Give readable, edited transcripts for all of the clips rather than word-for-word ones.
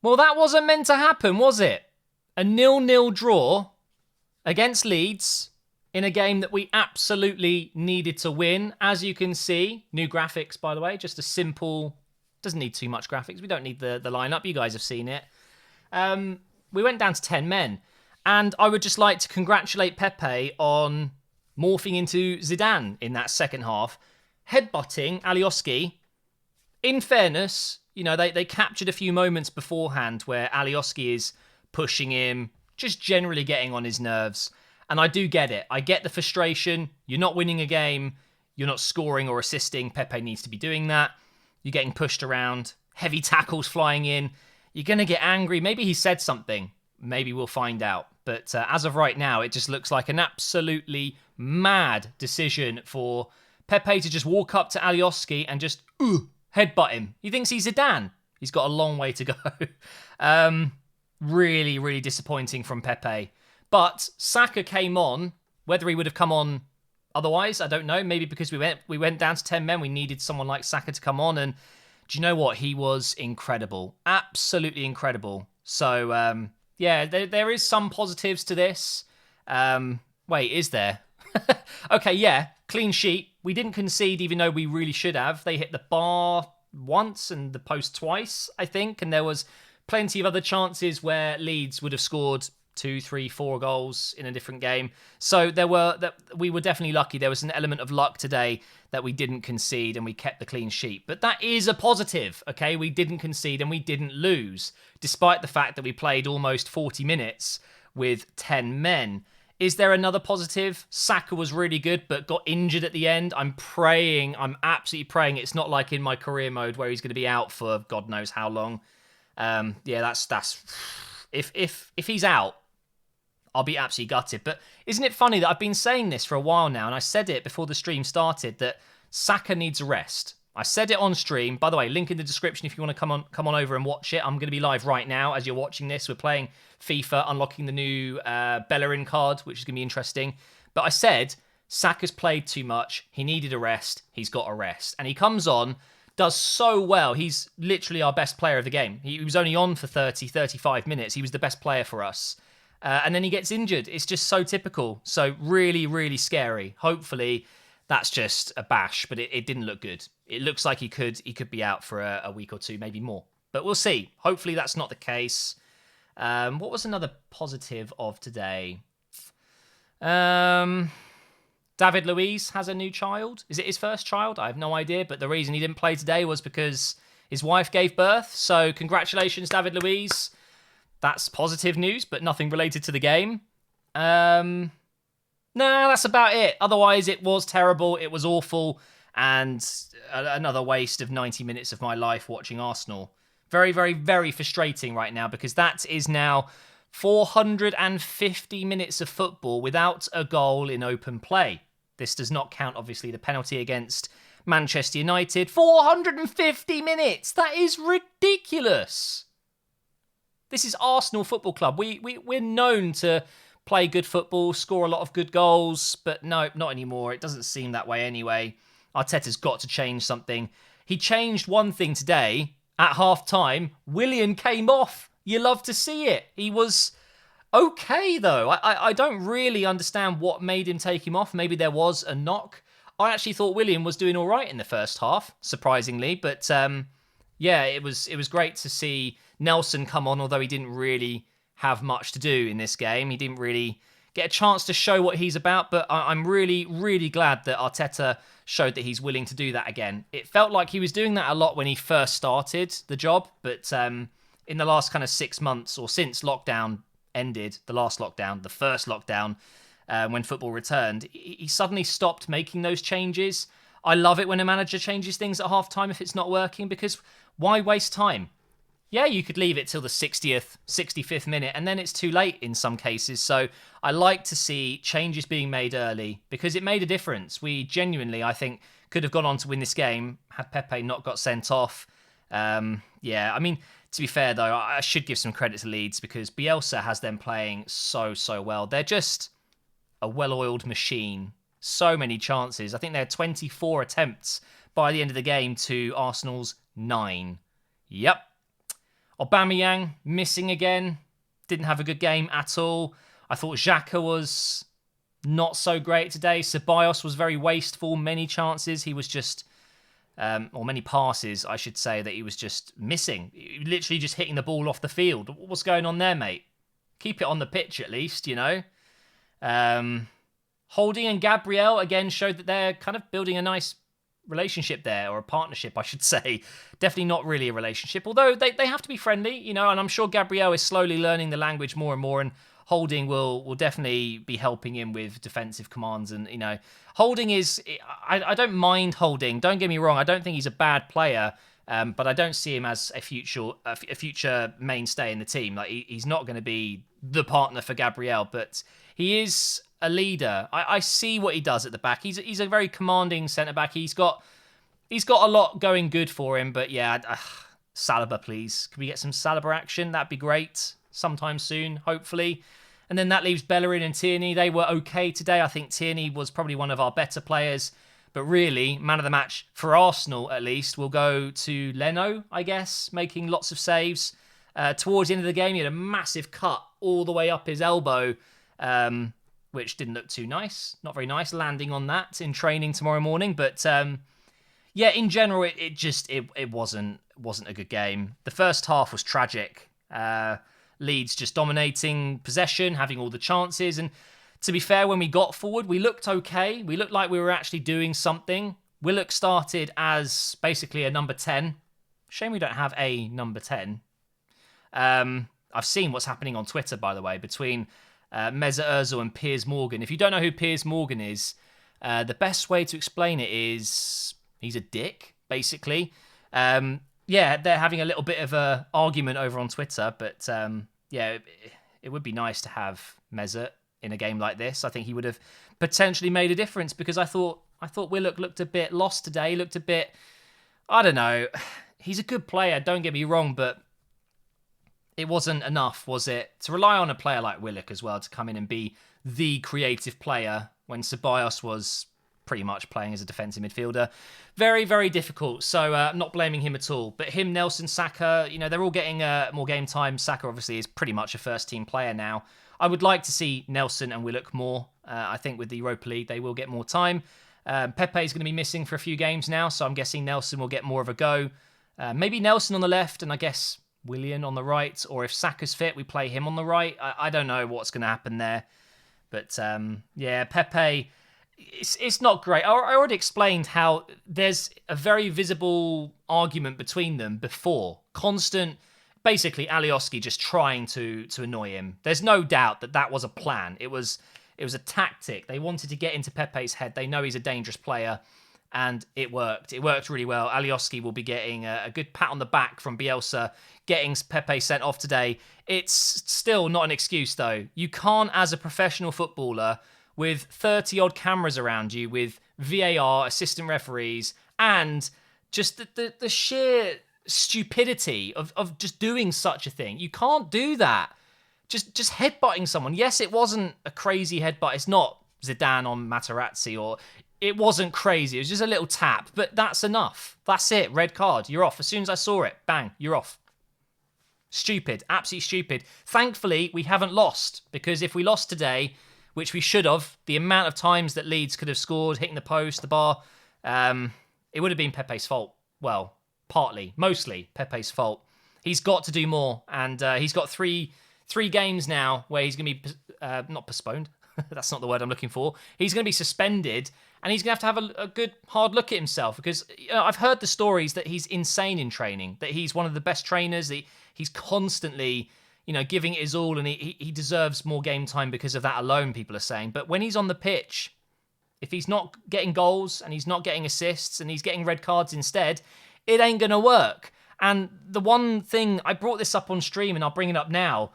Well, that wasn't meant to happen, was it? A 0-0 draw against Leeds in a game that we absolutely needed to win. As you can see, new graphics, by the way, just a simple, doesn't need too much graphics. We don't need the lineup. You guys have seen it. We went down to 10 men. And I would just like to congratulate Pepe on morphing into Zidane in that second half. Headbutting Alioski. In fairness, you know, they captured a few moments beforehand where Alioski is pushing him, just generally getting on his nerves. And I do get it. I get the frustration. You're not winning a game. You're not scoring or assisting. Pepe needs to be doing that. You're getting pushed around. Heavy tackles flying in. You're going to get angry. Maybe he said something. Maybe we'll find out. But as of right now, it just looks like an absolutely mad decision for Pepe to just walk up to Alioski and just headbutt him. He thinks he's Zidane. He's got a long way to go. Really, really disappointing from Pepe. But Saka came on. Whether he would have come on otherwise, I don't know. Maybe because we went down to 10 men, we needed someone like Saka to come on. And do you know what? He was incredible. Absolutely incredible. So, yeah, there is some positives to this. Wait, is there? Okay, yeah, clean sheet. We didn't concede even though we really should have. They hit the bar once and the post twice, I think. And there was plenty of other chances where Leeds would have scored 2, 3, 4 goals in a different game. So we were definitely lucky. There was an element of luck today that we didn't concede and we kept the clean sheet. But that is a positive, okay? We didn't concede and we didn't lose, despite the fact that we played almost 40 minutes with 10 men. Is there another positive? Saka was really good, but got injured at the end. I'm absolutely praying it's not like in my career mode where he's going to be out for God knows how long. Yeah, that's if he's out, I'll be absolutely gutted. But isn't it funny that I've been saying this for a while now, and I said it before the stream started, that Saka needs a rest. I said it on stream. By the way, link in the description if you want to come on over and watch it. I'm going to be live right now as you're watching this. We're playing FIFA, unlocking the new Bellerin card, which is going to be interesting. But I said Saka's played too much. He needed a rest. He's got a rest. And he comes on, does so well. He's literally our best player of the game. He was only on for 30, 35 minutes. He was the best player for us. And then he gets injured. It's just so typical. So really, really scary. Hopefully that's just a bash, but it didn't look good. It looks like he could be out for a week or two, maybe more. But we'll see. Hopefully that's not the case. What was another positive of today? David Luiz has a new child. Is it his first child? I have no idea. But the reason he didn't play today was because his wife gave birth. So congratulations, David Luiz. That's positive news, but nothing related to the game. No, that's about it. Otherwise, it was terrible. It was awful. And another waste of 90 minutes of my life watching Arsenal. Very, very, very frustrating right now because that is now 450 minutes of football without a goal in open play. This does not count, obviously, the penalty against Manchester United. 450 minutes! That is ridiculous! This is Arsenal Football Club. We're known to play good football, score a lot of good goals, but no, not anymore. It doesn't seem that way anyway. Arteta's got to change something. He changed one thing today. At half-time, Willian came off. You love to see it. He was okay, though. I don't really understand what made him take him off. Maybe there was a knock. I actually thought Willian was doing all right in the first half, surprisingly. But, yeah, it was great to see Nelson come on, although he didn't really have much to do in this game. He didn't really get a chance to show what he's about, but I'm really, really glad that Arteta showed that he's willing to do that again. It felt like he was doing that a lot when he first started the job, but in the last kind of 6 months or since lockdown ended, the first lockdown, when football returned, he suddenly stopped making those changes. I love it when a manager changes things at halftime if it's not working, because why waste time? Yeah, you could leave it till the 60th, 65th minute, and then it's too late in some cases. So I like to see changes being made early because it made a difference. We genuinely, I think, could have gone on to win this game had Pepe not got sent off. Yeah, I mean, to be fair, though, I should give some credit to Leeds because Bielsa has them playing so, so well. They're just a well-oiled machine. So many chances. I think they had 24 attempts by the end of the game to Arsenal's 9. Yep. Aubameyang missing again. Didn't have a good game at all. I thought Xhaka was not so great today. Ceballos was very wasteful. Many chances he was just, or many passes, I should say, that he was just missing. Literally just hitting the ball off the field. What's going on there, mate? Keep it on the pitch at least, you know. Holding and Gabriel, again, showed that they're kind of building a nice relationship there, or a partnership, I should say. Definitely not really a relationship, although they have to be friendly, you know, and I'm sure Gabriel is slowly learning the language more and more, and Holding will definitely be helping him with defensive commands. And, you know, Holding is, I don't mind Holding, don't get me wrong, I don't think he's a bad player, but I don't see him as a future mainstay in the team. Like, he's not going to be the partner for Gabriel, but he is a leader. I see what he does at the back. He's a very commanding centre-back. He's got a lot going good for him, but yeah, Saliba, please. Can we get some Saliba action? That'd be great sometime soon, hopefully. And then that leaves Bellerin and Tierney. They were okay today. I think Tierney was probably one of our better players. But really, man of the match for Arsenal, at least, will go to Leno, I guess, making lots of saves. Towards the end of the game, he had a massive cut all the way up his elbow, which didn't look too nice. Not very nice landing on that in training tomorrow morning. But yeah, in general, it wasn't a good game. The first half was tragic. Leeds just dominating possession, having all the chances. And to be fair, when we got forward, we looked okay. We looked like we were actually doing something. Willock started as basically a number 10. Shame we don't have a number 10. I've seen what's happening on Twitter, by the way, between Mesut Ozil and Piers Morgan. If you don't know who Piers Morgan is, the best way to explain it is he's a dick, basically. Yeah, they're having a little bit of a argument over on Twitter, but yeah, it would be nice to have Mesut in a game like this. I think he would have potentially made a difference, because I thought Willock looked a bit lost today. He looked a bit, I don't know. He's a good player, don't get me wrong, but it wasn't enough, was it? To rely on a player like Willock as well to come in and be the creative player when Ceballos was pretty much playing as a defensive midfielder. Very, very difficult. So I'm not blaming him at all. But him, Nelson, Saka, you know, they're all getting more game time. Saka obviously is pretty much a first-team player now. I would like to see Nelson and Willock more. I think with the Europa League, they will get more time. Pepe is going to be missing for a few games now, so I'm guessing Nelson will get more of a go. Maybe Nelson on the left, and I guess Willian on the right. Or if Saka's fit, we play him on the right. I don't know what's going to happen there. But yeah, Pepe, it's not great. I already explained how there's a very visible argument between them before. Constant, basically, Alioski just trying to annoy him. There's no doubt that was a plan. It was a tactic. They wanted to get into Pepe's head. They know he's a dangerous player, and it worked. It worked really well. Alioski will be getting a good pat on the back from Bielsa, getting Pepe sent off today. It's still not an excuse, though. You can't, as a professional footballer, with 30-odd cameras around you, with VAR, assistant referees, and just the sheer stupidity of just doing such a thing. You can't do that. Just headbutting someone. Yes, it wasn't a crazy headbutt. It's not Zidane on Materazzi, or it wasn't crazy. It was just a little tap, but that's enough. That's it. Red card. You're off. As soon as I saw it, bang, you're off. Stupid. Absolutely stupid. Thankfully, we haven't lost, because if we lost today, which we should have, the amount of times that Leeds could have scored, hitting the post, the bar, it would have been Pepe's fault. Well, partly, mostly Pepe's fault. He's got to do more, and he's got three games now where he's going to be, not postponed, that's not the word I'm looking for, he's going to be suspended, and he's going to have a good hard look at himself, because I've heard the stories that he's insane in training, that he's one of the best trainers, that he's constantly, you know, giving it his all, and he deserves more game time because of that alone, people are saying. But when he's on the pitch, if he's not getting goals and he's not getting assists and he's getting red cards instead, it ain't going to work. And the one thing, I brought this up on stream and I'll bring it up now,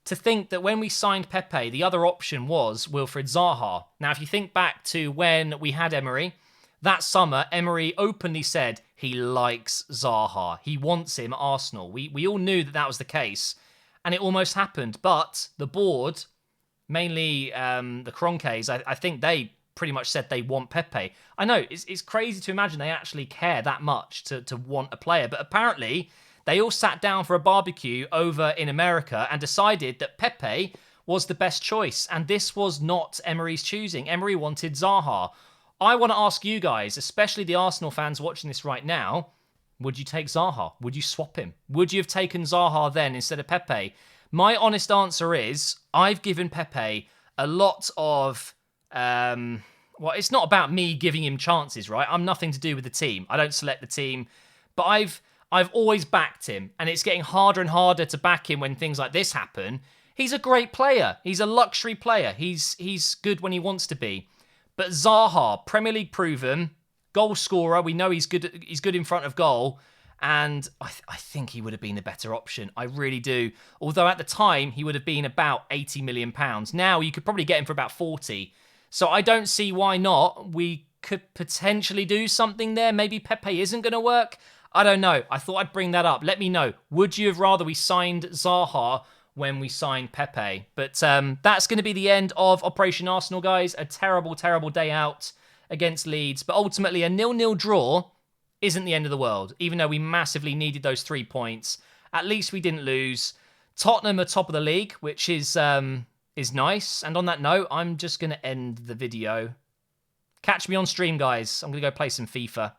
to think that when we signed Pepe, the other option was Wilfried Zaha. Now, if you think back to when we had Emery, that summer, Emery openly said he likes Zaha. He wants him at Arsenal. We all knew that was the case. And it almost happened, but the board, mainly the Kroenkes, I think they pretty much said they want Pepe. I know, it's crazy to imagine they actually care that much to want a player, but apparently they all sat down for a barbecue over in America and decided that Pepe was the best choice. And this was not Emery's choosing. Emery wanted Zaha. I want to ask you guys, especially the Arsenal fans watching this right now, would you take Zaha? Would you swap him? Would you have taken Zaha then instead of Pepe? My honest answer is I've given Pepe a lot of... well, it's not about me giving him chances, right? I'm nothing to do with the team. I don't select the team. But I've always backed him, and it's getting harder and harder to back him when things like this happen. He's a great player. He's a luxury player. He's good when he wants to be. But Zaha, Premier League proven, goal scorer. We know he's good in front of goal. And I think he would have been the better option. I really do. Although at the time, he would have been about £80 million. Now, you could probably get him for about 40. So I don't see why not. We could potentially do something there. Maybe Pepe isn't going to work. I don't know. I thought I'd bring that up. Let me know. Would you have rather we signed Zaha when we signed Pepe? But that's going to be the end of Operation Arsenal, guys. A terrible, terrible day out against Leeds. But ultimately, a 0-0 draw isn't the end of the world. Even though we massively needed those 3 points, at least we didn't lose. Tottenham are top of the league, which is nice. And on that note, I'm just going to end the video. Catch me on stream, guys. I'm going to go play some FIFA.